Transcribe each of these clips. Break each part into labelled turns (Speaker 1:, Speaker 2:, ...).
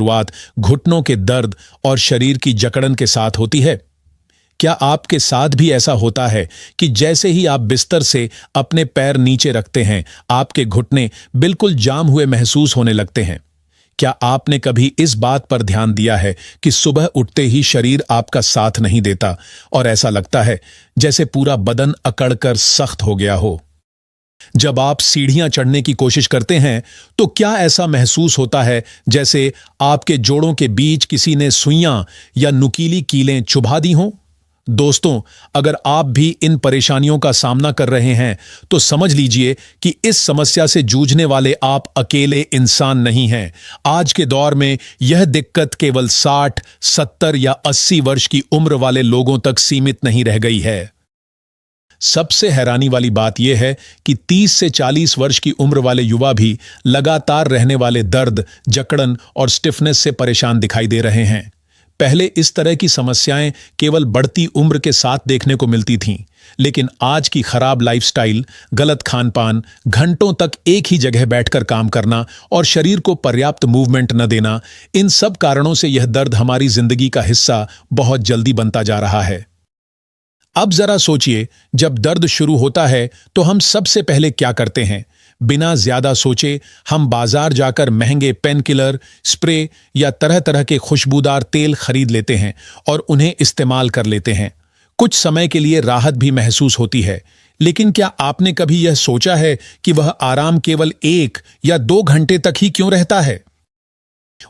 Speaker 1: शुरुआत घुटनों के दर्द और शरीर की जकड़न के साथ होती है? क्या आपके साथ भी ऐसा होता है कि जैसे ही आप बिस्तर से अपने पैर नीचे रखते हैं, आपके घुटने बिल्कुल जाम हुए महसूस होने लगते हैं? क्या आपने कभी इस बात पर ध्यान दिया है कि सुबह उठते ही शरीर आपका साथ नहीं देता और ऐसा लगता है जैसे पूरा बदन अकड़कर सख्त हो गया हो? जब आप सीढ़ियां चढ़ने की कोशिश करते हैं तो क्या ऐसा महसूस होता है जैसे आपके जोड़ों के बीच किसी ने सुइयां या नुकीली कीलें चुभा दी हों? दोस्तों, अगर आप भी इन परेशानियों का सामना कर रहे हैं तो समझ लीजिए कि इस समस्या से जूझने वाले आप अकेले इंसान नहीं हैं। आज के दौर में यह दिक्कत केवल 60, 70 या 80 वर्ष की उम्र वाले लोगों तक सीमित नहीं रह गई है। सबसे हैरानी वाली बात यह है कि 30 से 40 वर्ष की उम्र वाले युवा भी लगातार रहने वाले दर्द, जकड़न और स्टिफनेस से परेशान दिखाई दे रहे हैं। पहले इस तरह की समस्याएं केवल बढ़ती उम्र के साथ देखने को मिलती थीं, लेकिन आज की खराब लाइफस्टाइल, गलत खानपान, घंटों तक एक ही जगह बैठकर काम करना और शरीर को पर्याप्त मूवमेंट न देना, इन सब कारणों से यह दर्द हमारी जिंदगी का हिस्सा बहुत जल्दी बनता जा रहा है। अब जरा सोचिए, जब दर्द शुरू होता है तो हम सबसे पहले क्या करते हैं? बिना ज्यादा सोचे हम बाजार जाकर महंगे पेन किलर, स्प्रे या तरह तरह के खुशबूदार तेल खरीद लेते हैं और उन्हें इस्तेमाल कर लेते हैं। कुछ समय के लिए राहत भी महसूस होती है, लेकिन क्या आपने कभी यह सोचा है कि वह आराम केवल 1 या 2 घंटे तक ही क्यों रहता है?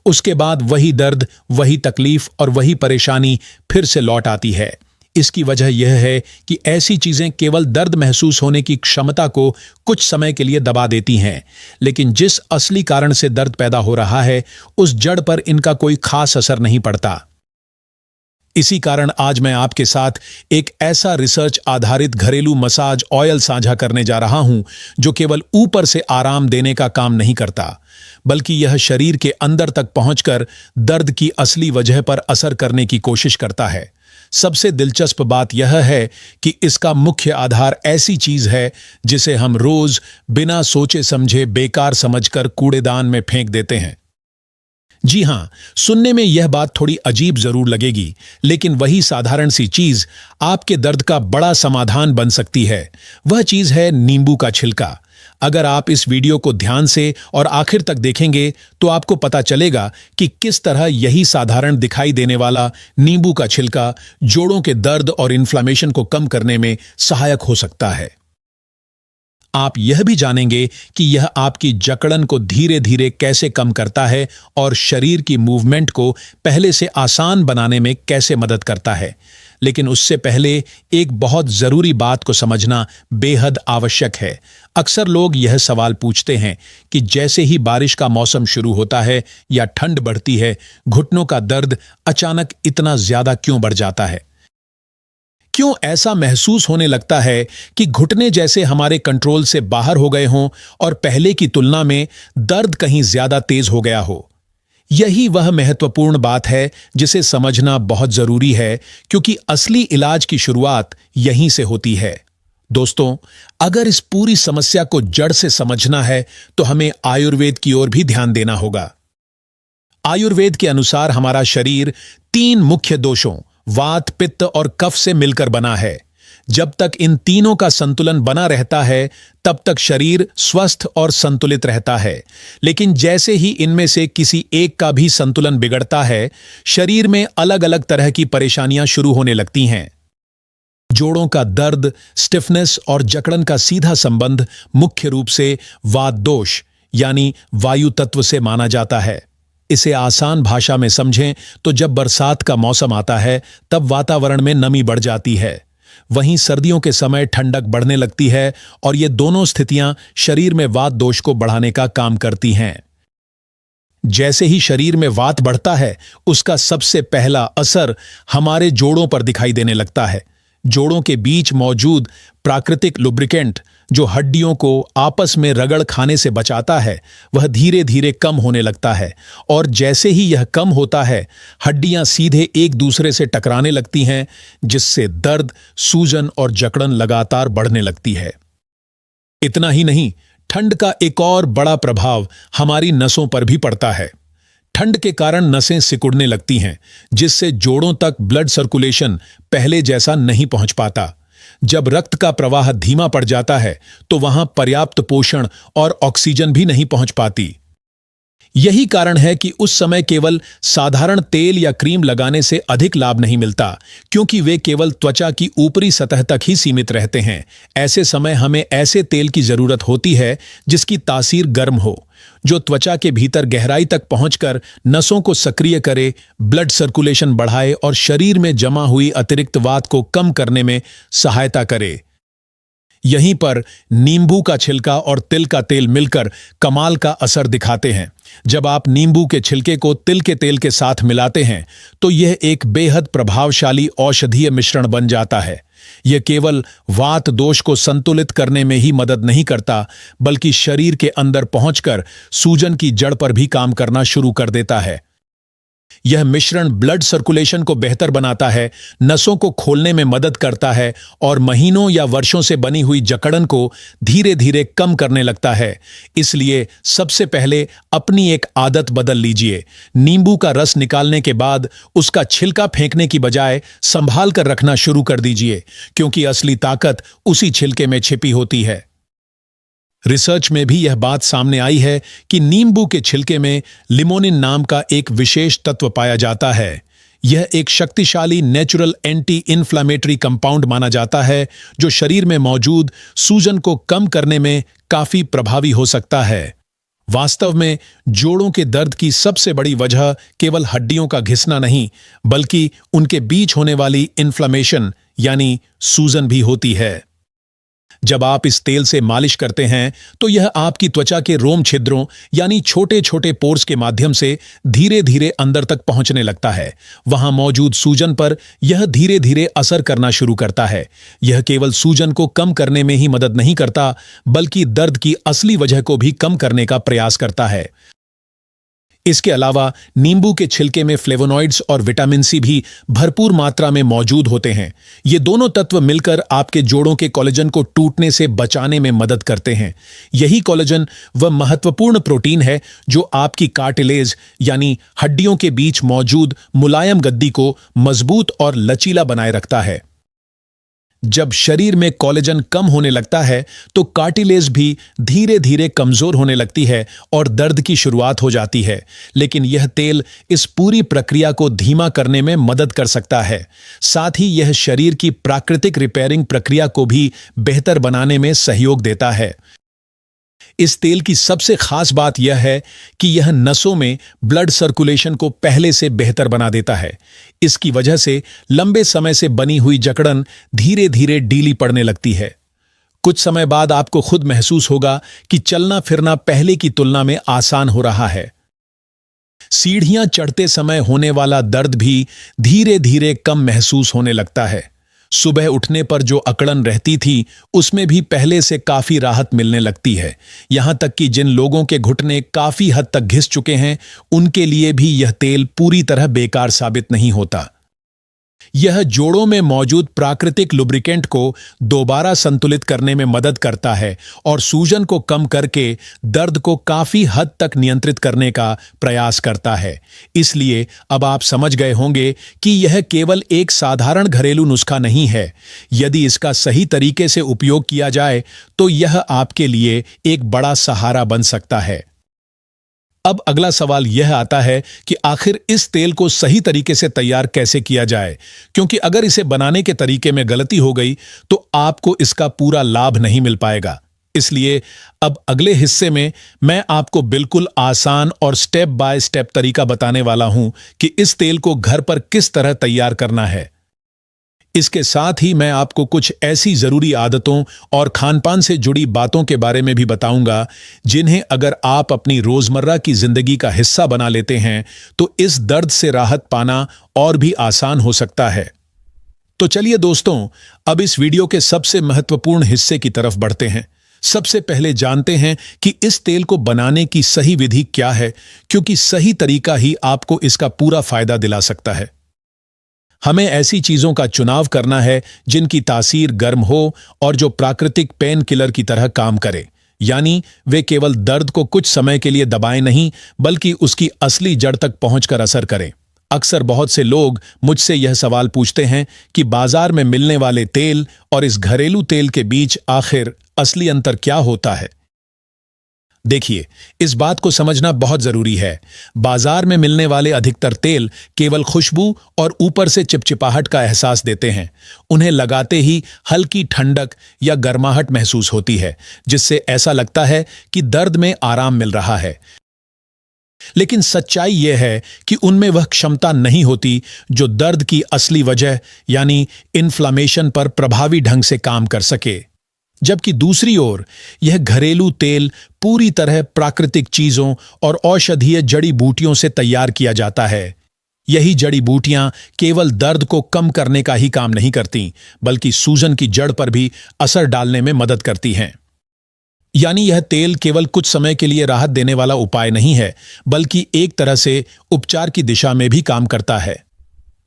Speaker 1: उसके बाद वही दर्द, वही तकलीफ और वही परेशानी फिर से लौट आती है। इसकी वजह यह है कि ऐसी चीजें केवल दर्द महसूस होने की क्षमता को कुछ समय के लिए दबा देती हैं, लेकिन जिस असली कारण से दर्द पैदा हो रहा है, उस जड़ पर इनका कोई खास असर नहीं पड़ता। इसी कारण आज मैं आपके साथ एक ऐसा रिसर्च आधारित घरेलू मसाज ऑयल साझा करने जा रहा हूं जो केवल ऊपर से आराम देने का काम नहीं करता, बल्कि यह शरीर के अंदर तक पहुंचकर दर्द की असली वजह पर असर करने की कोशिश करता है। सबसे दिलचस्प बात यह है कि इसका मुख्य आधार ऐसी चीज है जिसे हम रोज बिना सोचे समझे बेकार समझकर कूड़ेदान में फेंक देते हैं। जी हां, सुनने में यह बात थोड़ी अजीब जरूर लगेगी, लेकिन वही साधारण सी चीज आपके दर्द का बड़ा समाधान बन सकती है। वह चीज है नींबू का छिलका। अगर आप इस वीडियो को ध्यान से और आखिर तक देखेंगे तो आपको पता चलेगा कि किस तरह यही साधारण दिखाई देने वाला नींबू का छिलका जोड़ों के दर्द और इन्फ्लेमेशन को कम करने में सहायक हो सकता है। आप यह भी जानेंगे कि यह आपकी जकड़न को धीरे धीरे कैसे कम करता है और शरीर की मूवमेंट को पहले से आसान बनाने में कैसे मदद करता है। लेकिन उससे पहले एक बहुत जरूरी बात को समझना बेहद आवश्यक है। अक्सर लोग यह सवाल पूछते हैं कि जैसे ही बारिश का मौसम शुरू होता है या ठंड बढ़ती है, घुटनों का दर्द अचानक इतना ज्यादा क्यों बढ़ जाता है? क्यों ऐसा महसूस होने लगता है कि घुटने जैसे हमारे कंट्रोल से बाहर हो गए हों और पहले की तुलना में दर्द कहीं ज्यादा तेज हो गया हो? यही वह महत्वपूर्ण बात है जिसे समझना बहुत जरूरी है, क्योंकि असली इलाज की शुरुआत यहीं से होती है। दोस्तों, अगर इस पूरी समस्या को जड़ से समझना है तो हमें आयुर्वेद की ओर भी ध्यान देना होगा। आयुर्वेद के अनुसार हमारा शरीर 3 मुख्य दोषों वात, पित्त और कफ से मिलकर बना है। जब तक इन तीनों का संतुलन बना रहता है तब तक शरीर स्वस्थ और संतुलित रहता है, लेकिन जैसे ही इनमें से किसी एक का भी संतुलन बिगड़ता है, शरीर में अलग अलग तरह की परेशानियां शुरू होने लगती हैं। जोड़ों का दर्द, स्टिफनेस और जकड़न का सीधा संबंध मुख्य रूप से वात दोष यानी वायु तत्व से माना जाता है। इसे आसान भाषा में समझें तो जब बरसात का मौसम आता है तब वातावरण में नमी बढ़ जाती है। वहीं सर्दियों के समय ठंडक बढ़ने लगती है और ये दोनों स्थितियां शरीर में वात दोष को बढ़ाने का काम करती हैं। जैसे ही शरीर में वात बढ़ता है, उसका सबसे पहला असर हमारे जोड़ों पर दिखाई देने लगता है। जोड़ों के बीच मौजूद प्राकृतिक लुब्रिकेंट जो हड्डियों को आपस में रगड़ खाने से बचाता है, वह धीरे धीरे कम होने लगता है और जैसे ही यह कम होता है, हड्डियां सीधे एक दूसरे से टकराने लगती हैं, जिससे दर्द, सूजन और जकड़न लगातार बढ़ने लगती है। इतना ही नहीं, ठंड का एक और बड़ा प्रभाव हमारी नसों पर भी पड़ता है। ठंड के कारण नसें सिकुड़ने लगती हैं, जिससे जोड़ों तक ब्लड सर्कुलेशन पहले जैसा नहीं पहुंच पाता। जब रक्त का प्रवाह धीमा पड़ जाता है तो वहां पर्याप्त पोषण और ऑक्सीजन भी नहीं पहुंच पाती। यही कारण है कि उस समय केवल साधारण तेल या क्रीम लगाने से अधिक लाभ नहीं मिलता, क्योंकि वे केवल त्वचा की ऊपरी सतह तक ही सीमित रहते हैं। ऐसे समय हमें ऐसे तेल की जरूरत होती है जिसकी तासीर गर्म हो, जो त्वचा के भीतर गहराई तक पहुंचकर नसों को सक्रिय करे, ब्लड सर्कुलेशन बढ़ाए और शरीर में जमा हुई अतिरिक्त वात को कम करने में सहायता करे। यहीं पर नींबू का छिलका और तिल का तेल मिलकर कमाल का असर दिखाते हैं। जब आप नींबू के छिलके को तिल के तेल के साथ मिलाते हैं तो यह एक बेहद प्रभावशाली औषधीय मिश्रण बन जाता है। यह केवल वात दोष को संतुलित करने में ही मदद नहीं करता, बल्कि शरीर के अंदर पहुंचकर सूजन की जड़ पर भी काम करना शुरू कर देता है। यह मिश्रण ब्लड सर्कुलेशन को बेहतर बनाता है, नसों को खोलने में मदद करता है और महीनों या वर्षों से बनी हुई जकड़न को धीरे धीरे कम करने लगता है। इसलिए सबसे पहले अपनी एक आदत बदल लीजिए। नींबू का रस निकालने के बाद उसका छिलका फेंकने की बजाय संभाल कर रखना शुरू कर दीजिए, क्योंकि असली ताकत उसी छिलके में छिपी होती है। रिसर्च में भी यह बात सामने आई है कि नींबू के छिलके में लिमोनिन नाम का एक विशेष तत्व पाया जाता है। यह एक शक्तिशाली नेचुरल एंटी इन्फ्लामेटरी कंपाउंड माना जाता है, जो शरीर में मौजूद सूजन को कम करने में काफी प्रभावी हो सकता है। वास्तव में जोड़ों के दर्द की सबसे बड़ी वजह केवल हड्डियों का घिसना नहीं, बल्कि उनके बीच होने वाली इन्फ्लामेशन यानी सूजन भी होती है। जब आप इस तेल से मालिश करते हैं तो यह आपकी त्वचा के रोम छिद्रों यानी छोटे छोटे पोर्स के माध्यम से धीरे धीरे अंदर तक पहुंचने लगता है। वहां मौजूद सूजन पर यह धीरे धीरे असर करना शुरू करता है। यह केवल सूजन को कम करने में ही मदद नहीं करता, बल्कि दर्द की असली वजह को भी कम करने का प्रयास करता है। इसके अलावा नींबू के छिलके में फ्लेवोनॉइड्स और विटामिन सी भी भरपूर मात्रा में मौजूद होते हैं। ये दोनों तत्व मिलकर आपके जोड़ों के कोलेजन को टूटने से बचाने में मदद करते हैं। यही कोलेजन वह महत्वपूर्ण प्रोटीन है जो आपकी कार्टिलेज यानी हड्डियों के बीच मौजूद मुलायम गद्दी को मजबूत और लचीला बनाए रखता है। जब शरीर में कोलेजन कम होने लगता है तो कार्टिलेज भी धीरे धीरे कमजोर होने लगती है और दर्द की शुरुआत हो जाती है। लेकिन यह तेल इस पूरी प्रक्रिया को धीमा करने में मदद कर सकता है। साथ ही यह शरीर की प्राकृतिक रिपेयरिंग प्रक्रिया को भी बेहतर बनाने में सहयोग देता है। इस तेल की सबसे खास बात यह है कि यह नसों में ब्लड सर्कुलेशन को पहले से बेहतर बना देता है। इसकी वजह से लंबे समय से बनी हुई जकड़न धीरे धीरे ढीली पड़ने लगती है। कुछ समय बाद आपको खुद महसूस होगा कि चलना फिरना पहले की तुलना में आसान हो रहा है। सीढ़ियां चढ़ते समय होने वाला दर्द भी धीरे धीरे कम महसूस होने लगता है। सुबह उठने पर जो अकड़न रहती थी उसमें भी पहले से काफी राहत मिलने लगती है। यहां तक कि जिन लोगों के घुटने काफी हद तक घिस चुके हैं उनके लिए भी यह तेल पूरी तरह बेकार साबित नहीं होता। यह जोड़ों में मौजूद प्राकृतिक लुब्रिकेंट को दोबारा संतुलित करने में मदद करता है और सूजन को कम करके दर्द को काफी हद तक नियंत्रित करने का प्रयास करता है। इसलिए अब आप समझ गए होंगे कि यह केवल एक साधारण घरेलू नुस्खा नहीं है। यदि इसका सही तरीके से उपयोग किया जाए तो यह आपके लिए एक बड़ा सहारा बन सकता है। अब अगला सवाल यह आता है कि आखिर इस तेल को सही तरीके से तैयार कैसे किया जाए, क्योंकि अगर इसे बनाने के तरीके में गलती हो गई तो आपको इसका पूरा लाभ नहीं मिल पाएगा। इसलिए अब अगले हिस्से में मैं आपको बिल्कुल आसान और स्टेप बाय स्टेप तरीका बताने वाला हूं कि इस तेल को घर पर किस तरह तैयार करना है। इसके साथ ही मैं आपको कुछ ऐसी जरूरी आदतों और खानपान से जुड़ी बातों के बारे में भी बताऊंगा जिन्हें अगर आप अपनी रोजमर्रा की जिंदगी का हिस्सा बना लेते हैं तो इस दर्द से राहत पाना और भी आसान हो सकता है। तो चलिए दोस्तों, अब इस वीडियो के सबसे महत्वपूर्ण हिस्से की तरफ बढ़ते हैं। सबसे पहले जानते हैं कि इस तेल को बनाने की सही विधि क्या है, क्योंकि सही तरीका ही आपको इसका पूरा फायदा दिला सकता है। हमें ऐसी चीजों का चुनाव करना है जिनकी तासीर गर्म हो और जो प्राकृतिक पेन किलर की तरह काम करे। यानी वे केवल दर्द को कुछ समय के लिए दबाएं नहीं, बल्कि उसकी असली जड़ तक पहुंचकर असर करें। अक्सर बहुत से लोग मुझसे यह सवाल पूछते हैं कि बाजार में मिलने वाले तेल और इस घरेलू तेल के बीच आखिर असली अंतर क्या होता है। देखिए, इस बात को समझना बहुत जरूरी है। बाजार में मिलने वाले अधिकतर तेल केवल खुशबू और ऊपर से चिपचिपाहट का एहसास देते हैं। उन्हें लगाते ही हल्की ठंडक या गर्माहट महसूस होती है, जिससे ऐसा लगता है कि दर्द में आराम मिल रहा है। लेकिन सच्चाई यह है कि उनमें वह क्षमता नहीं होती जो दर्द की असली वजह यानी इन्फ्लामेशन पर प्रभावी ढंग से काम कर सके। जबकि दूसरी ओर यह घरेलू तेल पूरी तरह प्राकृतिक चीजों और औषधीय जड़ी बूटियों से तैयार किया जाता है। यही जड़ी बूटियां केवल दर्द को कम करने का ही काम नहीं करती, बल्कि सूजन की जड़ पर भी असर डालने में मदद करती हैं। यानी यह तेल केवल कुछ समय के लिए राहत देने वाला उपाय नहीं है, बल्कि एक तरह से उपचार की दिशा में भी काम करता है।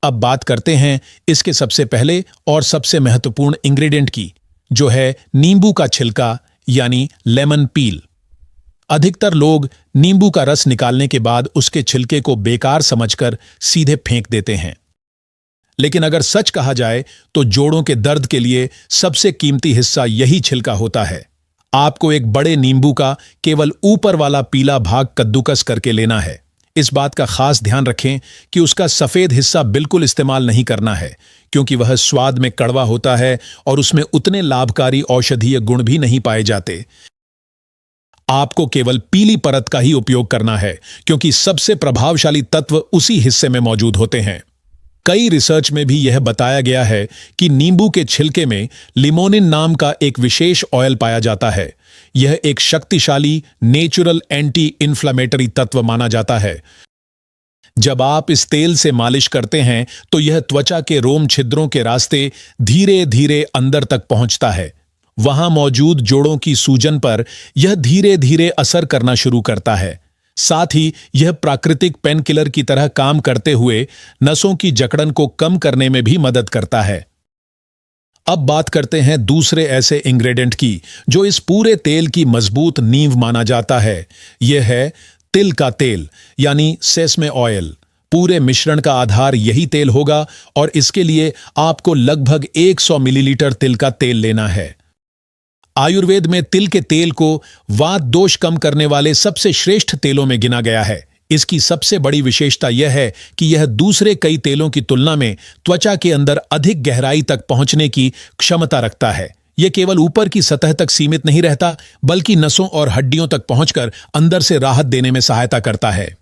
Speaker 1: अब बात करते हैं इसके सबसे पहले और सबसे महत्वपूर्ण इंग्रेडिएंट की, जो है नींबू का छिलका यानी लेमन पील। अधिकतर लोग नींबू का रस निकालने के बाद उसके छिलके को बेकार समझकर सीधे फेंक देते हैं। लेकिन अगर सच कहा जाए तो जोड़ों के दर्द के लिए सबसे कीमती हिस्सा यही छिलका होता है। आपको एक बड़े नींबू का केवल ऊपर वाला पीला भाग कद्दूकस करके लेना है। इस बात का खास ध्यान रखें कि उसका सफेद हिस्सा बिल्कुल इस्तेमाल नहीं करना है, क्योंकि वह स्वाद में कड़वा होता है और उसमें उतने लाभकारी औषधीय गुण भी नहीं पाए जाते। आपको केवल पीली परत का ही उपयोग करना है, क्योंकि सबसे प्रभावशाली तत्व उसी हिस्से में मौजूद होते हैं। कई रिसर्च में भी यह बताया गया है कि नींबू के छिलके में लिमोनिन नाम का एक विशेष ऑयल पाया जाता है। यह एक शक्तिशाली नेचुरल एंटी इन्फ्लेमेटरी तत्व माना जाता है। जब आप इस तेल से मालिश करते हैं तो यह त्वचा के रोम छिद्रों के रास्ते धीरे धीरे अंदर तक पहुंचता है। वहां मौजूद जोड़ों की सूजन पर यह धीरे धीरे असर करना शुरू करता है। साथ ही यह प्राकृतिक पेन किलर की तरह काम करते हुए नसों की जकड़न को कम करने में भी मदद करता है। अब बात करते हैं दूसरे ऐसे इंग्रेडिएंट की जो इस पूरे तेल की मजबूत नींव माना जाता है। यह है तिल का तेल यानी सेसमे ऑयल। पूरे मिश्रण का आधार यही तेल होगा और इसके लिए आपको लगभग 100 मिलीलीटर तिल का तेल लेना है। आयुर्वेद में तिल के तेल को वात दोष कम करने वाले सबसे श्रेष्ठ तेलों में गिना गया है। इसकी सबसे बड़ी विशेषता यह है कि यह दूसरे कई तेलों की तुलना में त्वचा के अंदर अधिक गहराई तक पहुंचने की क्षमता रखता है। यह केवल ऊपर की सतह तक सीमित नहीं रहता, बल्कि नसों और हड्डियों तक पहुंचकर अंदर से राहत देने में सहायता करता है।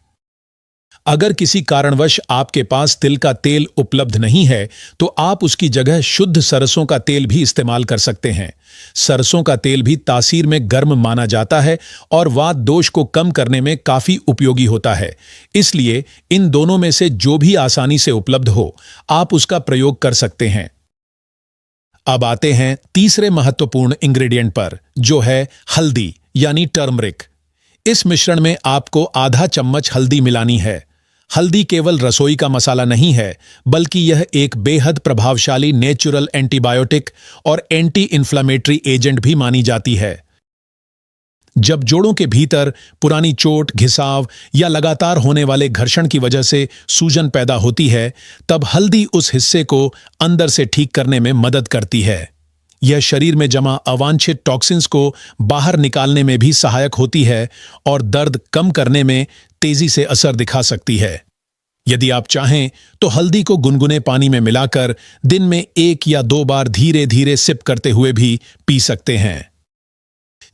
Speaker 1: अगर किसी कारणवश आपके पास तिल का तेल उपलब्ध नहीं है तो आप उसकी जगह शुद्ध सरसों का तेल भी इस्तेमाल कर सकते हैं। सरसों का तेल भी तासीर में गर्म माना जाता है और वात दोष को कम करने में काफी उपयोगी होता है। इसलिए इन दोनों में से जो भी आसानी से उपलब्ध हो, आप उसका प्रयोग कर सकते हैं। अब आते हैं तीसरे महत्वपूर्ण इंग्रेडिएंट पर, जो है हल्दी यानी टर्मरिक। इस मिश्रण में आपको आधा चम्मच हल्दी मिलानी है। हल्दी केवल रसोई का मसाला नहीं है, बल्कि यह एक बेहद प्रभावशाली नेचुरल एंटीबायोटिक और एंटी इन्फ्लेमेटरी एजेंट भी मानी जाती है। जब जोड़ों के भीतर पुरानी चोट, घिसाव या लगातार होने वाले घर्षण की वजह से सूजन पैदा होती है, तब हल्दी उस हिस्से को अंदर से ठीक करने में मदद करती है। यह शरीर में जमा अवांछित टॉक्सिन्स को बाहर निकालने में भी सहायक होती है और दर्द कम करने में तेजी से असर दिखा सकती है। यदि आप चाहें तो हल्दी को गुनगुने पानी में मिलाकर दिन में 1 या 2 बार धीरे धीरे सिप करते हुए भी पी सकते हैं।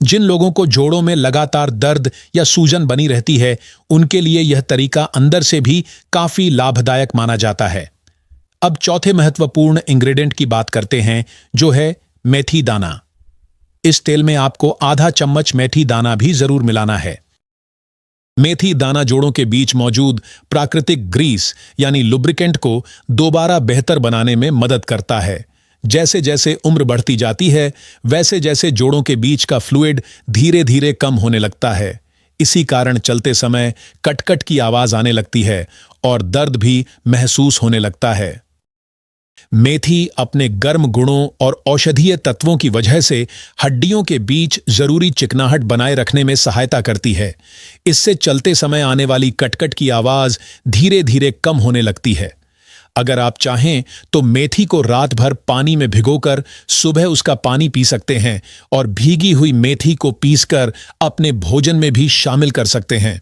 Speaker 1: जिन लोगों को जोड़ों में लगातार दर्द या सूजन बनी रहती है, उनके लिए यह तरीका अंदर से भी काफी लाभदायक माना जाता है। अब चौथे महत्वपूर्ण इंग्रेडिएंट की बात करते हैं, जो है मेथी दाना। इस तेल में आपको आधा चम्मच मेथी दाना भी जरूर मिलाना है। मेथी दाना जोड़ों के बीच मौजूद प्राकृतिक ग्रीस यानी लुब्रिकेंट को दोबारा बेहतर बनाने में मदद करता है। जैसे जैसे उम्र बढ़ती जाती है, वैसे जैसे जोड़ों के बीच का फ्लूइड धीरे धीरे कम होने लगता है। इसी कारण चलते समय कटकट की आवाज आने लगती है और दर्द भी महसूस होने लगता है। मेथी अपने गर्म गुणों और औषधीय तत्वों की वजह से हड्डियों के बीच जरूरी चिकनाहट बनाए रखने में सहायता करती है। इससे चलते समय आने वाली कटकट की आवाज धीरे धीरे कम होने लगती है। अगर आप चाहें तो मेथी को रात भर पानी में भिगोकर सुबह उसका पानी पी सकते हैं और भीगी हुई मेथी को पीसकर अपने भोजन में भी शामिल कर सकते हैं।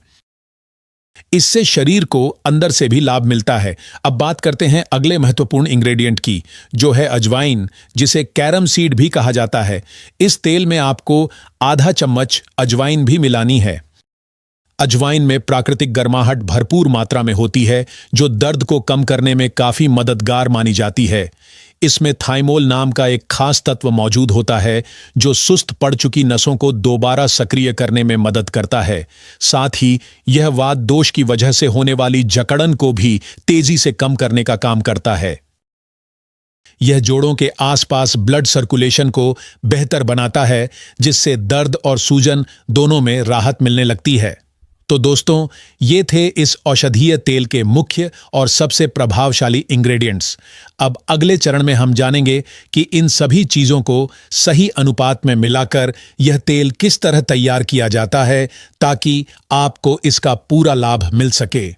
Speaker 1: इससे शरीर को अंदर से भी लाभ मिलता है। अब बात करते हैं अगले महत्वपूर्ण इंग्रेडिएंट की, जो है अजवाइन, जिसे कैरम सीड भी कहा जाता है। इस तेल में आपको आधा चम्मच अजवाइन भी मिलानी है। अजवाइन में प्राकृतिक गर्माहट भरपूर मात्रा में होती है, जो दर्द को कम करने में काफी मददगार मानी जाती है। इसमें थाइमोल नाम का एक खास तत्व मौजूद होता है, जो सुस्त पड़ चुकी नसों को दोबारा सक्रिय करने में मदद करता है। साथ ही यह वात दोष की वजह से होने वाली जकड़न को भी तेजी से कम करने का काम करता है। यह जोड़ों के आसपास ब्लड सर्कुलेशन को बेहतर बनाता है, जिससे दर्द और सूजन दोनों में राहत मिलने लगती है। तो दोस्तों, ये थे इस औषधीय तेल के मुख्य और सबसे प्रभावशाली इंग्रेडिएंट्स। अब अगले चरण में हम जानेंगे कि इन सभी चीजों को सही अनुपात में मिलाकर यह तेल किस तरह तैयार किया जाता है, ताकि आपको इसका पूरा लाभ मिल सके।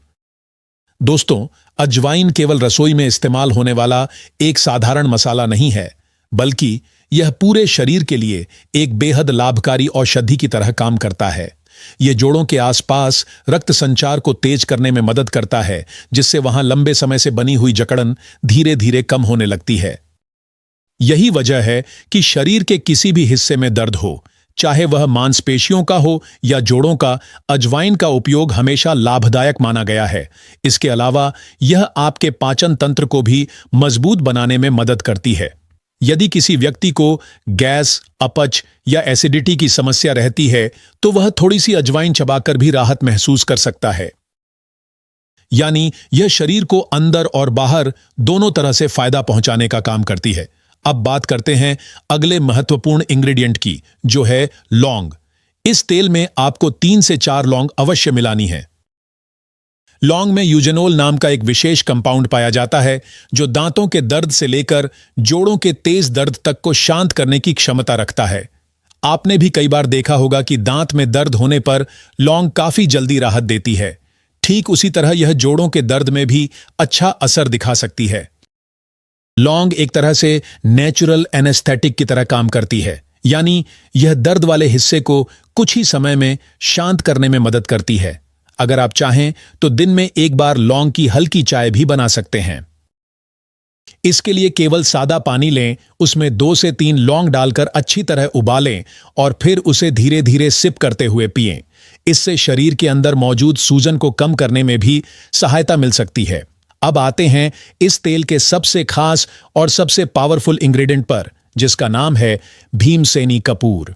Speaker 1: दोस्तों, अजवाइन केवल रसोई में इस्तेमाल होने वाला एक साधारण मसाला नहीं है, बल्कि यह पूरे शरीर के लिए एक बेहद लाभकारी औषधि की तरह काम करता है। यह जोड़ों के आसपास रक्त संचार को तेज करने में मदद करता है, जिससे वहां लंबे समय से बनी हुई जकड़न धीरे धीरे कम होने लगती है। यही वजह है कि शरीर के किसी भी हिस्से में दर्द हो, चाहे वह मांसपेशियों का हो या जोड़ों का, अजवाइन का उपयोग हमेशा लाभदायक माना गया है। इसके अलावा यह आपके पाचन तंत्र को भी मजबूत बनाने में मदद करती है। यदि किसी व्यक्ति को गैस, अपच या एसिडिटी की समस्या रहती है, तो वह थोड़ी सी अजवाइन चबाकर भी राहत महसूस कर सकता है। यानी यह शरीर को अंदर और बाहर दोनों तरह से फायदा पहुंचाने का काम करती है। अब बात करते हैं अगले महत्वपूर्ण इंग्रेडिएंट की, जो है लौंग। इस तेल में आपको 3 से 4 लौंग अवश्य मिलानी है। लौंग में यूजेनोल नाम का एक विशेष कंपाउंड पाया जाता है, जो दांतों के दर्द से लेकर जोड़ों के तेज दर्द तक को शांत करने की क्षमता रखता है। आपने भी कई बार देखा होगा कि दांत में दर्द होने पर लौंग काफी जल्दी राहत देती है। ठीक उसी तरह यह जोड़ों के दर्द में भी अच्छा असर दिखा सकती है। लौंग एक तरह से नेचुरल एनेस्थेटिक की तरह काम करती है, यानी यह दर्द वाले हिस्से को कुछ ही समय में शांत करने में मदद करती है। अगर आप चाहें तो दिन में एक बार लौंग की हल्की चाय भी बना सकते हैं। इसके लिए केवल सादा पानी लें, उसमें 2 से 3 लौंग डालकर अच्छी तरह उबालें और फिर उसे धीरे धीरे सिप करते हुए पिएं। इससे शरीर के अंदर मौजूद सूजन को कम करने में भी सहायता मिल सकती है। अब आते हैं इस तेल के सबसे खास और सबसे पावरफुल इंग्रेडिएंट पर, जिसका नाम है भीमसेनी कपूर।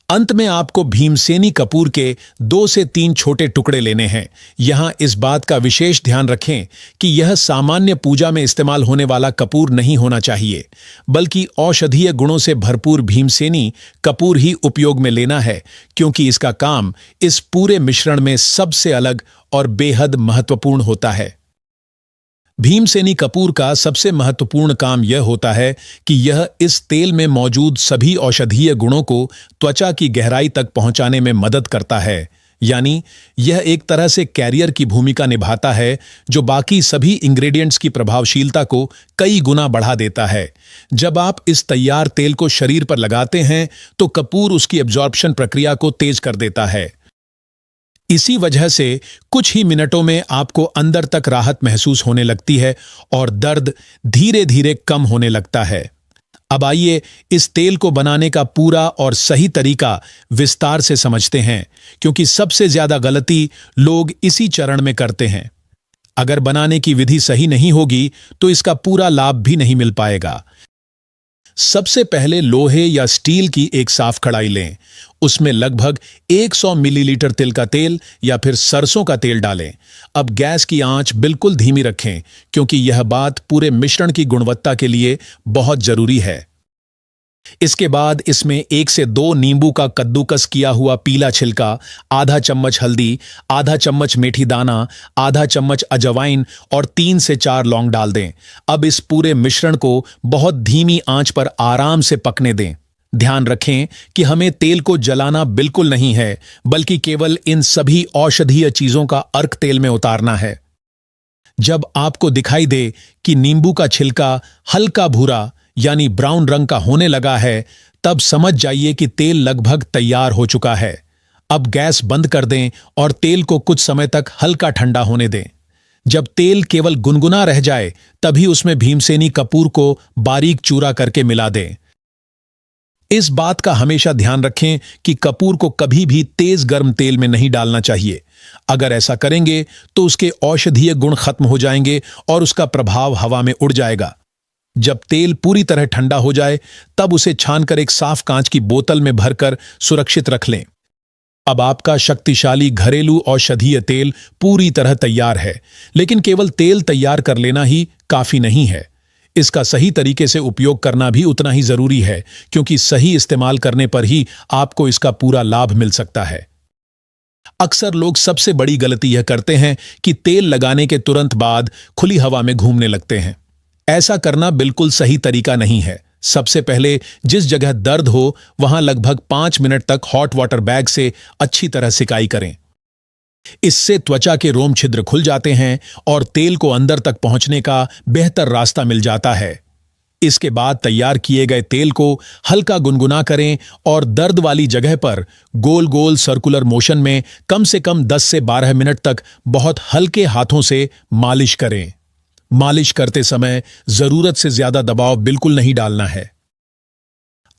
Speaker 1: अंत में आपको भीमसेनी कपूर के 2 से 3 छोटे टुकड़े लेने हैं। यहां इस बात का विशेष ध्यान रखें कि यह सामान्य पूजा में इस्तेमाल होने वाला कपूर नहीं होना चाहिए, बल्कि औषधीय गुणों से भरपूर भीमसेनी कपूर ही उपयोग में लेना है, क्योंकि इसका काम इस पूरे मिश्रण में सबसे अलग और बेहद महत्वपूर्ण होता है। भीमसेनी कपूर का सबसे महत्वपूर्ण काम यह होता है कि यह इस तेल में मौजूद सभी औषधीय गुणों को त्वचा की गहराई तक पहुंचाने में मदद करता है। यानी यह एक तरह से कैरियर की भूमिका निभाता है, जो बाकी सभी इंग्रेडिएंट्स की प्रभावशीलता को कई गुना बढ़ा देता है। जब आप इस तैयार तेल को शरीर पर लगाते हैं, तो कपूर उसकी एब्जॉर्प्शन प्रक्रिया को तेज कर देता है। इसी वजह से कुछ ही मिनटों में आपको अंदर तक राहत महसूस होने लगती है और दर्द धीरे धीरे कम होने लगता है। अब आइए इस तेल को बनाने का पूरा और सही तरीका विस्तार से समझते हैं, क्योंकि सबसे ज्यादा गलती लोग इसी चरण में करते हैं। अगर बनाने की विधि सही नहीं होगी तो इसका पूरा लाभ भी नहीं मिल पाएगा। सबसे पहले लोहे या स्टील की एक साफ कढ़ाई लें। उसमें लगभग 100 मिलीलीटर तिल का तेल या फिर सरसों का तेल डालें। अब गैस की आंच बिल्कुल धीमी रखें, क्योंकि यह बात पूरे मिश्रण की गुणवत्ता के लिए बहुत जरूरी है। इसके बाद इसमें 1 से 2 नींबू का कद्दूकस किया हुआ पीला छिलका, आधा चम्मच हल्दी, आधा चम्मच मेथी दाना, आधा चम्मच अजवाइन और 3 से 4 लौंग डाल दें। अब इस पूरे मिश्रण को बहुत धीमी आंच पर आराम से पकने दें। ध्यान रखें कि हमें तेल को जलाना बिल्कुल नहीं है, बल्कि केवल इन सभी औषधीय चीजों का अर्क तेल में उतारना है। जब आपको दिखाई दे कि नींबू का छिलका हल्का भूरा यानी ब्राउन रंग का होने लगा है, तब समझ जाइए कि तेल लगभग तैयार हो चुका है। अब गैस बंद कर दें और तेल को कुछ समय तक हल्का ठंडा होने दें। जब तेल केवल गुनगुना रह जाए, तभी उसमें भीमसेनी कपूर को बारीक चूरा करके मिला दें। इस बात का हमेशा ध्यान रखें कि कपूर को कभी भी तेज गर्म तेल में नहीं डालना चाहिए। अगर ऐसा करेंगे तो उसके औषधीय गुण खत्म हो जाएंगे और उसका प्रभाव हवा में उड़ जाएगा। जब तेल पूरी तरह ठंडा हो जाए, तब उसे छानकर एक साफ कांच की बोतल में भरकर सुरक्षित रख लें। अब आपका शक्तिशाली घरेलू औषधीय तेल पूरी तरह तैयार है। लेकिन केवल तेल तैयार कर लेना ही काफी नहीं है। इसका सही तरीके से उपयोग करना भी उतना ही जरूरी है, क्योंकि सही इस्तेमाल करने पर ही आपको इसका पूरा लाभ मिल सकता है। अक्सर लोग सबसे बड़ी गलती यह करते हैं कि तेल लगाने के तुरंत बाद खुली हवा में घूमने लगते हैं। ऐसा करना बिल्कुल सही तरीका नहीं है। सबसे पहले जिस जगह दर्द हो वहां लगभग 5 मिनट तक हॉट वाटर बैग से अच्छी तरह सिकाई करें। इससे त्वचा के रोम छिद्र खुल जाते हैं और तेल को अंदर तक पहुंचने का बेहतर रास्ता मिल जाता है। इसके बाद तैयार किए गए तेल को हल्का गुनगुना करें और दर्द वाली जगह पर गोल गोल सर्कुलर मोशन में कम से कम 10 से 12 मिनट तक बहुत हल्के हाथों से मालिश करें। मालिश करते समय जरूरत से ज्यादा दबाव बिल्कुल नहीं डालना है।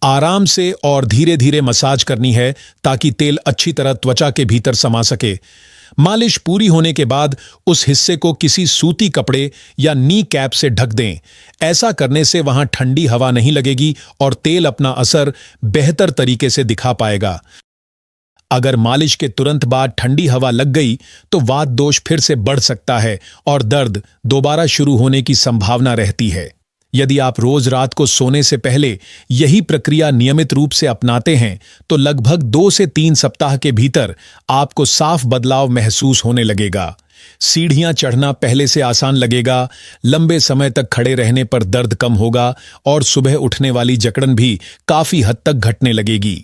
Speaker 1: आराम से और धीरे धीरे मसाज करनी है ताकि तेल अच्छी तरह त्वचा के भीतर समा सके। मालिश पूरी होने के बाद उस हिस्से को किसी सूती कपड़े या नी कैप से ढक दें। ऐसा करने से वहां ठंडी हवा नहीं लगेगी और तेल अपना असर बेहतर तरीके से दिखा पाएगा। अगर मालिश के तुरंत बाद ठंडी हवा लग गई तो वात दोष फिर से बढ़ सकता है और दर्द दोबारा शुरू होने की संभावना रहती है। यदि आप रोज रात को सोने से पहले यही प्रक्रिया नियमित रूप से अपनाते हैं तो लगभग 2 से 3 सप्ताह के भीतर आपको साफ बदलाव महसूस होने लगेगा। सीढ़ियां चढ़ना पहले से आसान लगेगा, लंबे समय तक खड़े रहने पर दर्द कम होगा और सुबह उठने वाली जकड़न भी काफी हद तक घटने लगेगी।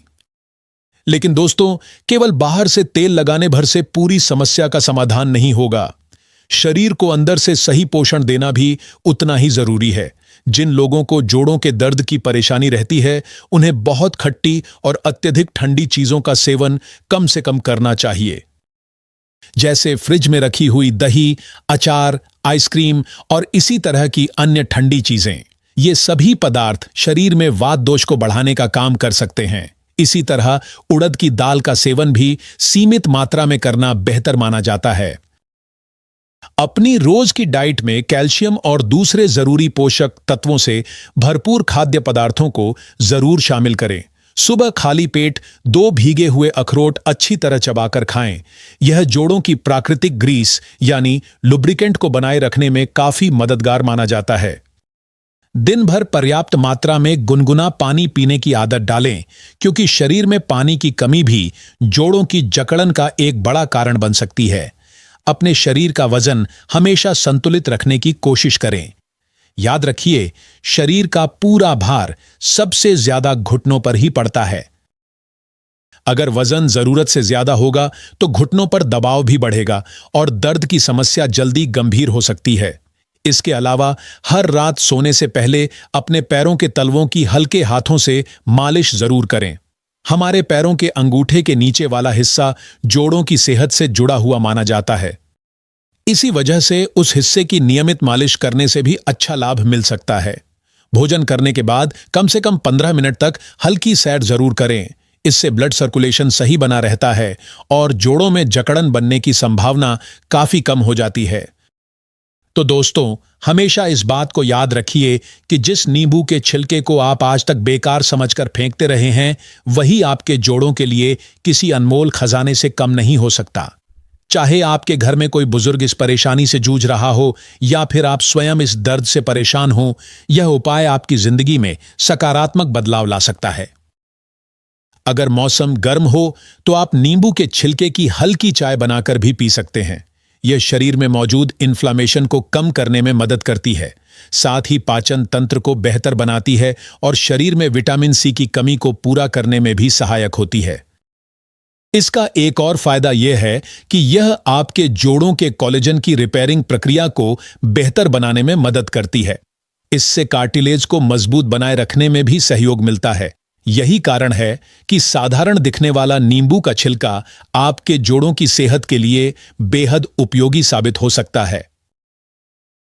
Speaker 1: लेकिन दोस्तों, केवल बाहर से तेल लगाने भर से पूरी समस्या का समाधान नहीं होगा। शरीर को अंदर से सही पोषण देना भी उतना ही जरूरी है। जिन लोगों को जोड़ों के दर्द की परेशानी रहती है, उन्हें बहुत खट्टी और अत्यधिक ठंडी चीजों का सेवन कम से कम करना चाहिए। जैसे फ्रिज में रखी हुई दही, अचार, आइसक्रीम और इसी तरह की अन्य ठंडी चीजें। ये सभी पदार्थ शरीर में वात दोष को बढ़ाने का काम कर सकते हैं। इसी तरह उड़द की दाल का सेवन भी सीमित मात्रा में करना बेहतर माना जाता है। अपनी रोज की डाइट में कैल्शियम और दूसरे जरूरी पोषक तत्वों से भरपूर खाद्य पदार्थों को जरूर शामिल करें। सुबह खाली पेट 2 भीगे हुए अखरोट अच्छी तरह चबाकर खाएं। यह जोड़ों की प्राकृतिक ग्रीस यानी लुब्रिकेंट को बनाए रखने में काफी मददगार माना जाता है। दिन भर पर्याप्त मात्रा में गुनगुना पानी पीने की आदत डालें, क्योंकि शरीर में पानी की कमी भी जोड़ों की जकड़न का एक बड़ा कारण बन सकती है। अपने शरीर का वजन हमेशा संतुलित रखने की कोशिश करें। याद रखिए, शरीर का पूरा भार सबसे ज्यादा घुटनों पर ही पड़ता है। अगर वजन जरूरत से ज्यादा होगा तो घुटनों पर दबाव भी बढ़ेगा और दर्द की समस्या जल्दी गंभीर हो सकती है। इसके अलावा हर रात सोने से पहले अपने पैरों के तलवों की हल्के हाथों से मालिश जरूर करें। हमारे पैरों के अंगूठे के नीचे वाला हिस्सा जोड़ों की सेहत से जुड़ा हुआ माना जाता है। इसी वजह से उस हिस्से की नियमित मालिश करने से भी अच्छा लाभ मिल सकता है। भोजन करने के बाद कम से कम 15 मिनट तक हल्की सैर जरूर करें। इससे ब्लड सर्कुलेशन सही बना रहता है और जोड़ों में जकड़न बनने की संभावना काफी कम हो जाती है। तो दोस्तों, हमेशा इस बात को याद रखिए कि जिस नींबू के छिलके को आप आज तक बेकार समझकर फेंकते रहे हैं, वही आपके जोड़ों के लिए किसी अनमोल खजाने से कम नहीं हो सकता। चाहे आपके घर में कोई बुजुर्ग इस परेशानी से जूझ रहा हो या फिर आप स्वयं इस दर्द से परेशान हो, यह उपाय आपकी जिंदगी में सकारात्मक बदलाव ला सकता है। अगर मौसम गर्म हो तो आप नींबू के छिलके की हल्की चाय बनाकर भी पी सकते हैं। यह शरीर में मौजूद इन्फ्लामेशन को कम करने में मदद करती है, साथ ही पाचन तंत्र को बेहतर बनाती है और शरीर में विटामिन सी की कमी को पूरा करने में भी सहायक होती है। इसका एक और फायदा यह है कि यह आपके जोड़ों के कोलेजन की रिपेयरिंग प्रक्रिया को बेहतर बनाने में मदद करती है। इससे कार्टिलेज को मजबूत बनाए रखने में भी सहयोग मिलता है। यही कारण है कि साधारण दिखने वाला नींबू का छिलका आपके जोड़ों की सेहत के लिए बेहद उपयोगी साबित हो सकता है।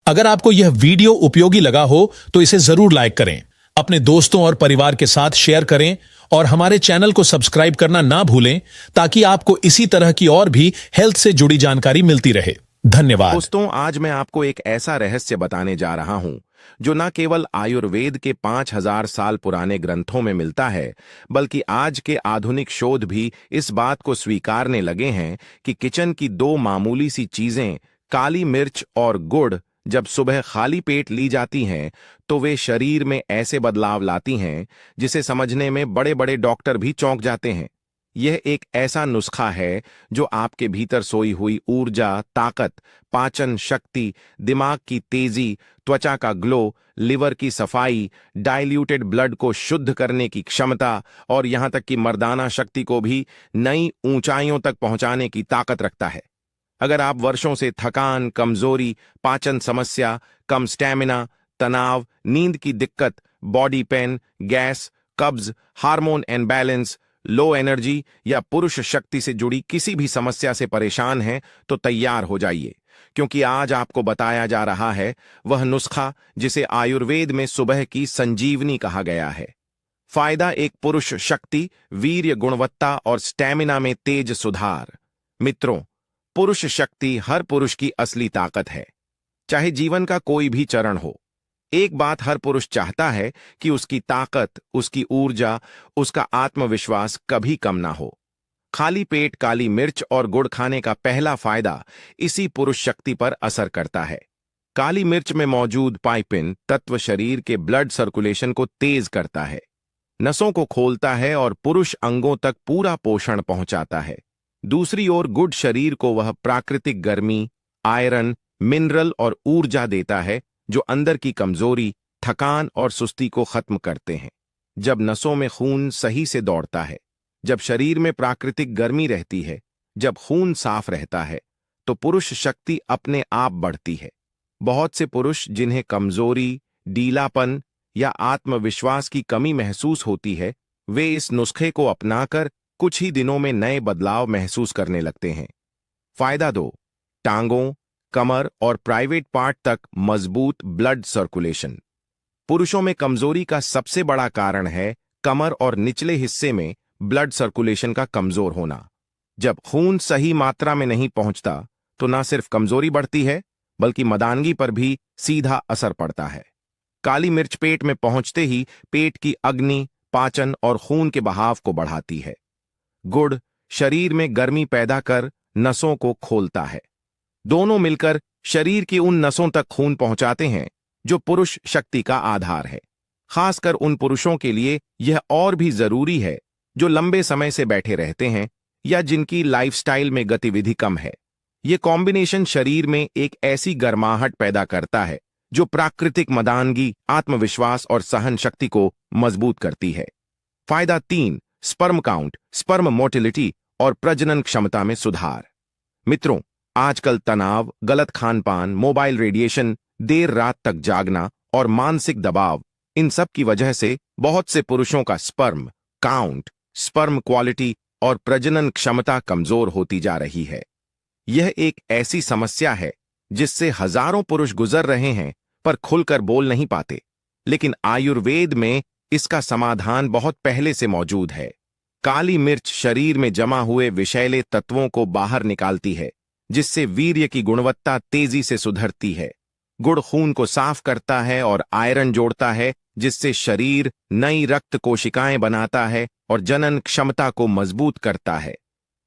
Speaker 1: अगर आपको यह वीडियो उपयोगी लगा हो तो इसे जरूर लाइक करें, अपने दोस्तों और परिवार के साथ शेयर करें और हमारे चैनल को सब्सक्राइब करना ना भूलें ताकि आपको इसी तरह की और भी हेल्थ से जुड़ी जानकारी मिलती रहे। धन्यवाद
Speaker 2: दोस्तों, आज मैं आपको एक ऐसा रहस्य बताने जा रहा हूं जो न केवल आयुर्वेद के 5000 साल पुराने ग्रंथों में मिलता है, बल्कि आज के आधुनिक शोध भी इस बात को स्वीकारने लगे हैं कि किचन की दो मामूली सी चीजें, काली मिर्च और गुड़, जब सुबह खाली पेट ली जाती हैं तो वे शरीर में ऐसे बदलाव लाती हैं जिसे समझने में बड़े बड़े डॉक्टर भी चौंक जाते हैं। यह एक ऐसा नुस्खा है जो आपके भीतर सोई हुई ऊर्जा, ताकत, पाचन शक्ति, दिमाग की तेजी, त्वचा का ग्लो, लिवर की सफाई, डाइल्यूटेड ब्लड को शुद्ध करने की क्षमता और यहां तक कि मर्दाना शक्ति को भी नई ऊंचाइयों तक पहुंचाने की ताकत रखता है। अगर आप वर्षों से थकान, कमजोरी, पाचन समस्या, कम स्टैमिना, तनाव, नींद की दिक्कत, बॉडी पेन, गैस, कब्ज, हार्मोन इनबैलेंस, लो एनर्जी या पुरुष शक्ति से जुड़ी किसी भी समस्या से परेशान हैं तो तैयार हो जाइए, क्योंकि आज आपको बताया जा रहा है वह नुस्खा जिसे आयुर्वेद में सुबह की संजीवनी कहा गया है। फायदा: एक पुरुष शक्ति, वीर्य, गुणवत्ता और स्टैमिना में तेज सुधार। मित्रों, पुरुष शक्ति हर पुरुष की असली ताकत है, चाहे जीवन का कोई भी चरण हो। एक बात हर पुरुष चाहता है कि उसकी ताकत, उसकी ऊर्जा, उसका आत्मविश्वास कभी कम ना हो। खाली पेट काली मिर्च और गुड़ खाने का पहला फायदा इसी पुरुष शक्ति पर असर करता है। काली मिर्च में मौजूद पाइपिन तत्व शरीर के ब्लड सर्कुलेशन को तेज करता है, नसों को खोलता है और पुरुष अंगों तक पूरा पोषण पहुंचाता है। दूसरी ओर गुड़ शरीर को वह प्राकृतिक गर्मी, आयरन, मिनरल और ऊर्जा देता है जो अंदर की कमजोरी, थकान और सुस्ती को खत्म करते हैं। जब नसों में खून सही से दौड़ता है, जब शरीर में प्राकृतिक गर्मी रहती है, जब खून साफ रहता है, तो पुरुष शक्ति अपने आप बढ़ती है। बहुत से पुरुष जिन्हें कमजोरी, ढीलापन या आत्मविश्वास की कमी महसूस होती है, वे इस नुस्खे को अपनाकर कुछ ही दिनों में नए बदलाव महसूस करने लगते हैं। फायदा 2: टांगों, कमर और प्राइवेट पार्ट तक मजबूत ब्लड सर्कुलेशन। पुरुषों में कमजोरी का सबसे बड़ा कारण है कमर और निचले हिस्से में ब्लड सर्कुलेशन का कमजोर होना। जब खून सही मात्रा में नहीं पहुंचता तो न सिर्फ कमजोरी बढ़ती है, बल्कि मर्दानगी पर भी सीधा असर पड़ता है। काली मिर्च पेट में पहुंचते ही पेट की अग्नि, पाचन और खून के बहाव को बढ़ाती है। गुड़ शरीर में गर्मी पैदा कर नसों को खोलता है। दोनों मिलकर शरीर की उन नसों तक खून पहुंचाते हैं जो पुरुष शक्ति का आधार है। खासकर उन पुरुषों के लिए यह और भी जरूरी है जो लंबे समय से बैठे रहते हैं या जिनकी लाइफस्टाइल में गतिविधि कम है। यह कॉम्बिनेशन शरीर में एक ऐसी गर्माहट पैदा करता है जो प्राकृतिक मर्दानगी, आत्मविश्वास और सहन शक्ति को मजबूत करती है। फायदा 3: स्पर्म काउंट, स्पर्म मोटिलिटी और प्रजनन क्षमता में सुधार। मित्रों, आजकल तनाव, गलत खानपान, मोबाइल रेडिएशन, देर रात तक जागना और मानसिक दबाव, इन सब की वजह से बहुत से पुरुषों का स्पर्म काउंट, स्पर्म क्वालिटी और प्रजनन क्षमता कमजोर होती जा रही है। यह एक ऐसी समस्या है जिससे हजारों पुरुष गुजर रहे हैं पर खुलकर बोल नहीं पाते, लेकिन आयुर्वेद में इसका समाधान बहुत पहले से मौजूद है। काली मिर्च शरीर में जमा हुए विषैले तत्वों को बाहर निकालती है, जिससे वीर्य की गुणवत्ता तेजी से सुधरती है। गुड़ खून को साफ करता है और आयरन जोड़ता है, जिससे शरीर नई रक्त कोशिकाएं बनाता है और जनन क्षमता को मजबूत करता है।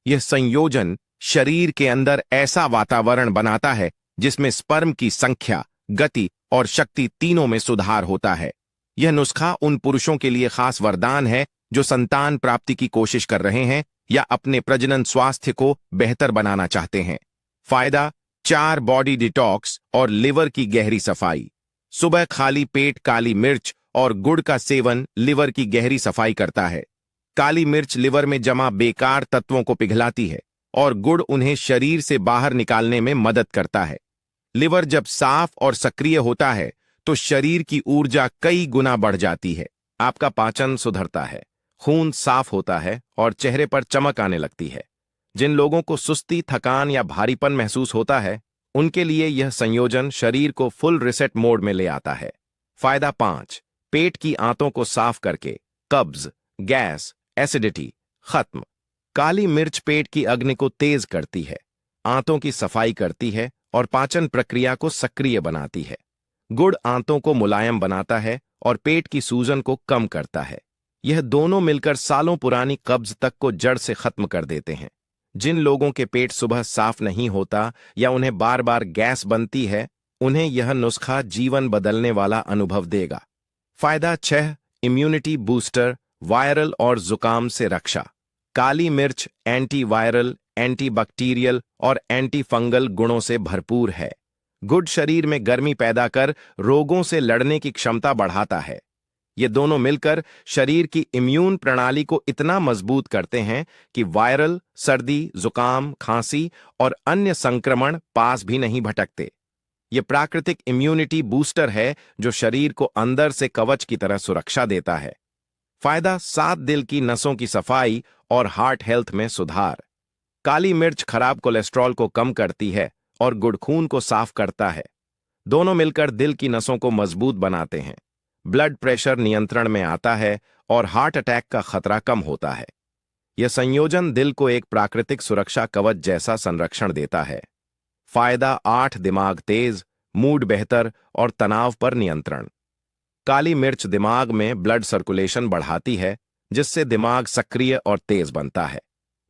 Speaker 2: यह संयोजन शरीर के अंदर ऐसा वातावरण बनाता है जिसमें स्पर्म की संख्या, गति और शक्ति तीनों में सुधार होता है। यह नुस्खा उन पुरुषों के लिए खास वरदान है जो संतान प्राप्ति की कोशिश कर रहे हैं या अपने प्रजनन स्वास्थ्य को बेहतर बनाना चाहते हैं। फायदा: 4 बॉडी डिटॉक्स और लिवर की गहरी सफाई। सुबह खाली पेट काली मिर्च और गुड़ का सेवन लिवर की गहरी सफाई करता है। काली मिर्च लिवर में जमा बेकार तत्वों को पिघलाती है और गुड़ उन्हें शरीर से बाहर निकालने में मदद करता है। लिवर जब साफ और सक्रिय होता है तो शरीर की ऊर्जा कई गुना बढ़ जाती है। आपका पाचन सुधरता है, खून साफ होता है और चेहरे पर चमक आने लगती है। जिन लोगों को सुस्ती, थकान या भारीपन महसूस होता है, उनके लिए यह संयोजन शरीर को फुल रिसेट मोड में ले आता है। फायदा: 5, पेट की आंतों को साफ करके कब्ज, गैस, एसिडिटी खत्म। काली मिर्च पेट की अग्नि को तेज करती है, आंतों की सफाई करती है और पाचन प्रक्रिया को सक्रिय बनाती है। गुड़ आंतों को मुलायम बनाता है और पेट की सूजन को कम करता है। यह दोनों मिलकर सालों पुरानी कब्ज तक को जड़ से खत्म कर देते हैं। जिन लोगों के पेट सुबह साफ नहीं होता या उन्हें बार बार गैस बनती है, उन्हें यह नुस्खा जीवन बदलने वाला अनुभव देगा। फायदा: 6, इम्यूनिटी बूस्टर, वायरल और जुकाम से रक्षा। काली मिर्च एंटी वायरल, एंटी बैक्टीरियल और एंटी फंगल गुणों से भरपूर है। गुड़ शरीर में गर्मी पैदा कर रोगों से लड़ने की क्षमता बढ़ाता है। ये दोनों मिलकर शरीर की इम्यून प्रणाली को इतना मजबूत करते हैं कि वायरल, सर्दी, जुकाम, खांसी और अन्य संक्रमण पास भी नहीं भटकते। ये प्राकृतिक इम्यूनिटी बूस्टर है जो शरीर को अंदर से कवच की तरह सुरक्षा देता है। फायदा: 7, दिल की नसों की सफाई और हार्ट हेल्थ में सुधार। काली मिर्च खराब कोलेस्ट्रॉल को कम करती है और गुड़ खून को साफ करता है। दोनों मिलकर दिल की नसों को मजबूत बनाते हैं। ब्लड प्रेशर नियंत्रण में आता है और हार्ट अटैक का खतरा कम होता है। यह संयोजन दिल को एक प्राकृतिक सुरक्षा कवच जैसा संरक्षण देता है। फायदा: 8, दिमाग तेज, मूड बेहतर और तनाव पर नियंत्रण। काली मिर्च दिमाग में ब्लड सर्कुलेशन बढ़ाती है, जिससे दिमाग सक्रिय और तेज बनता है।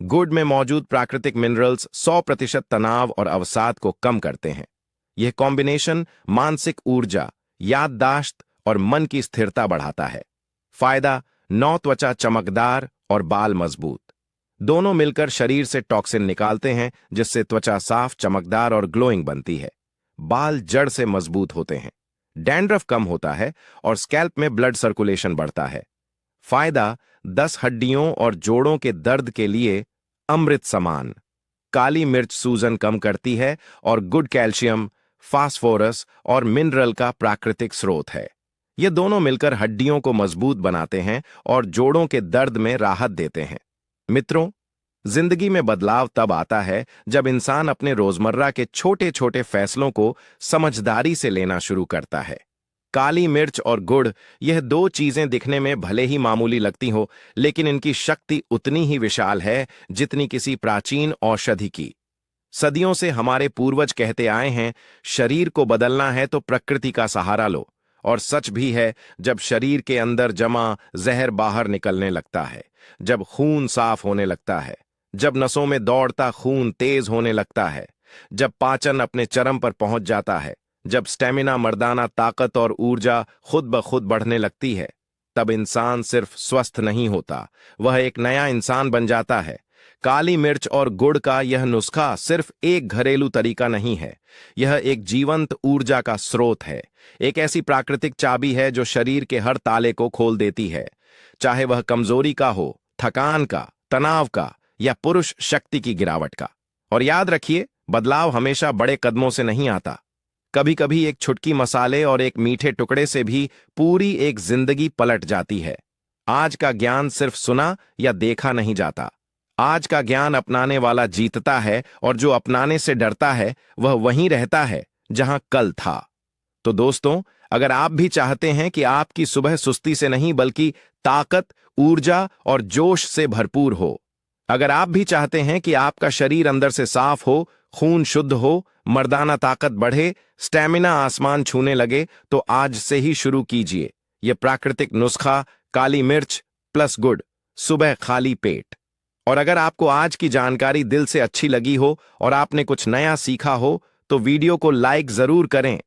Speaker 2: गुड़ में मौजूद प्राकृतिक मिनरल्स 100% तनाव और अवसाद को कम करते हैं। यह कॉम्बिनेशन मानसिक ऊर्जा, याददाश्त और मन की स्थिरता बढ़ाता है। फायदा: 9, त्वचा चमकदार और बाल मजबूत। दोनों मिलकर शरीर से टॉक्सिन निकालते हैं, जिससे त्वचा साफ, चमकदार और ग्लोइंग बनती है। बाल जड़ से मजबूत होते हैं, डैंड्रफ कम होता है और स्कैल्प में ब्लड सर्कुलेशन बढ़ता है। फायदा: 10, हड्डियों और जोड़ों के दर्द के लिए अमृत समान। काली मिर्च सूजन कम करती है और गुड़ कैल्शियम, फास्फोरस और मिनरल का प्राकृतिक स्रोत है। ये दोनों मिलकर हड्डियों को मजबूत बनाते हैं और जोड़ों के दर्द में राहत देते हैं। मित्रों, जिंदगी में बदलाव तब आता है जब इंसान अपने रोजमर्रा के छोटे छोटे फैसलों को समझदारी से लेना शुरू करता है। काली मिर्च और गुड़, यह 2 चीजें दिखने में भले ही मामूली लगती हो, लेकिन इनकी शक्ति उतनी ही विशाल है जितनी किसी प्राचीन औषधि की। सदियों से हमारे पूर्वज कहते आए हैं, शरीर को बदलना है तो प्रकृति का सहारा लो। और सच भी है, जब शरीर के अंदर जमा जहर बाहर निकलने लगता है, जब खून साफ होने लगता है, जब नसों में दौड़ता खून तेज होने लगता है, जब पाचन अपने चरम पर पहुंच जाता है, जब स्टेमिना, मर्दाना ताकत और ऊर्जा खुद ब खुद बढ़ने लगती है, तब इंसान सिर्फ स्वस्थ नहीं होता, वह एक नया इंसान बन जाता है। काली मिर्च और गुड़ का यह नुस्खा सिर्फ एक घरेलू तरीका नहीं है, यह एक जीवंत ऊर्जा का स्रोत है, एक ऐसी प्राकृतिक चाबी है जो शरीर के हर ताले को खोल देती है, चाहे वह कमजोरी का हो, थकान का, तनाव का या पुरुष शक्ति की गिरावट का। और याद रखिए, बदलाव हमेशा बड़े कदमों से नहीं आता। कभी कभी एक छुटकी मसाले और एक मीठे टुकड़े से भी पूरी एक जिंदगी पलट जाती है। आज का ज्ञान सिर्फ सुना या देखा नहीं जाता, आज का ज्ञान अपनाने वाला जीतता है, और जो अपनाने से डरता है वह वहीं रहता है जहां कल था। तो दोस्तों, अगर आप भी चाहते हैं कि आपकी सुबह सुस्ती से नहीं बल्कि ताकत, ऊर्जा और जोश से भरपूर हो, अगर आप भी चाहते हैं कि आपका शरीर अंदर से साफ हो, खून शुद्ध हो, मर्दाना ताकत बढ़े, स्टैमिना आसमान छूने लगे, तो आज से ही शुरू कीजिए यह प्राकृतिक नुस्खा काली मिर्च प्लस गुड़, सुबह खाली पेट। और अगर आपको आज की जानकारी दिल से अच्छी लगी हो और आपने कुछ नया सीखा हो तो वीडियो को लाइक जरूर करें।